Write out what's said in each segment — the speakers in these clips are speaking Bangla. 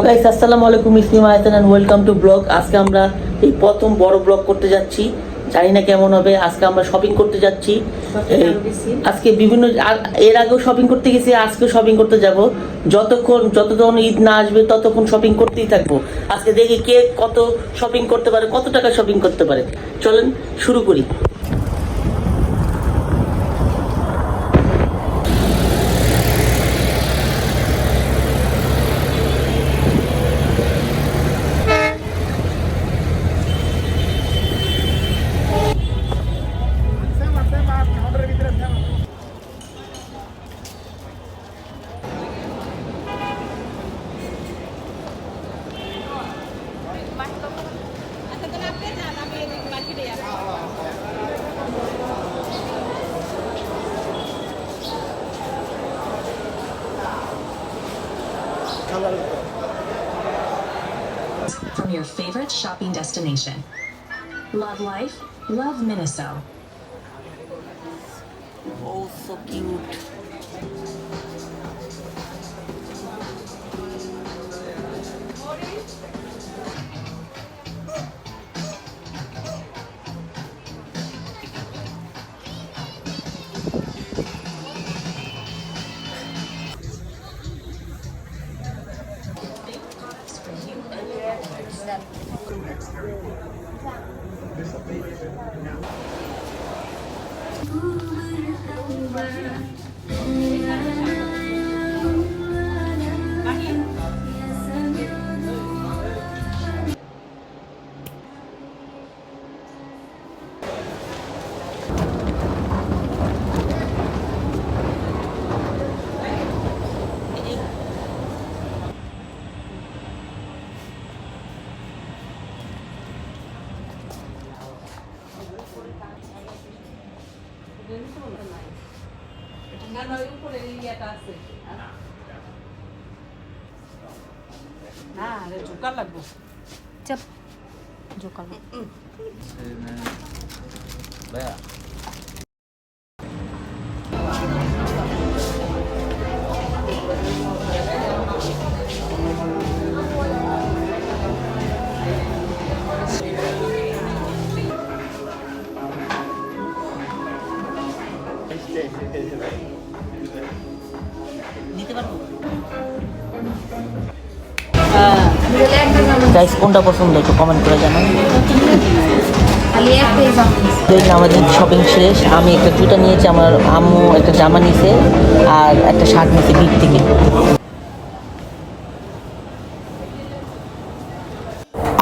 গাইস আসসালামু আলাইকুম, ইসমি মায়াতান এন্ড ওয়েলকাম টু ব্লগ। আজকে আমরা এই প্রথম বড় ব্লগ করতে যাচ্ছি, জানি না কেমন হবে। আজকে আমরা শপিং করতে যাচ্ছি। আজকে বিভিন্ন এর আগেও শপিং করতে গেছি, আজকে শপিং করতে যাব। যতক্ষণ ঈদ না আসবে ততক্ষণ শপিং করতেই থাকবো। আজকে দেখি কে কত শপিং করতে পারে, কত টাকা শপিং করতে পারে। চলেন শুরু করি। From your favorite shopping destination. Love life, love Minnesota. Oh, so cute. Cep, jokal. নিতে পারবো। গাইস কোনটা পছন্দ একটু কমেন্ট করে জানান। আমাদের শপিং শেষ। আমি একটা জুতা নিয়েছি, আমার আম্মু একটা জামা নিয়েছে আর একটা শার্ট নিয়েছে বিট থেকে।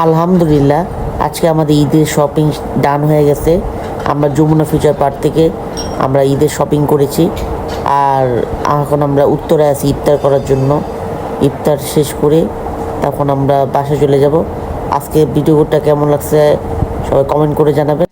আলহামদুলিল্লাহ আজকে আমাদের ঈদের শপিং ডান হয়ে গেছে। আমরা যমুনা ফিউচার পার্ক থেকে আমরা ঈদের শপিং করেছি, আর এখন আমরা উত্তরায় আছি ইফতার করার জন্য। ইফতার শেষ করে তখন আমরা বাসায় চলে যাব। আজকে ভিডিওটা কেমন লাগছে সবাই কমেন্ট করে জানাবেন।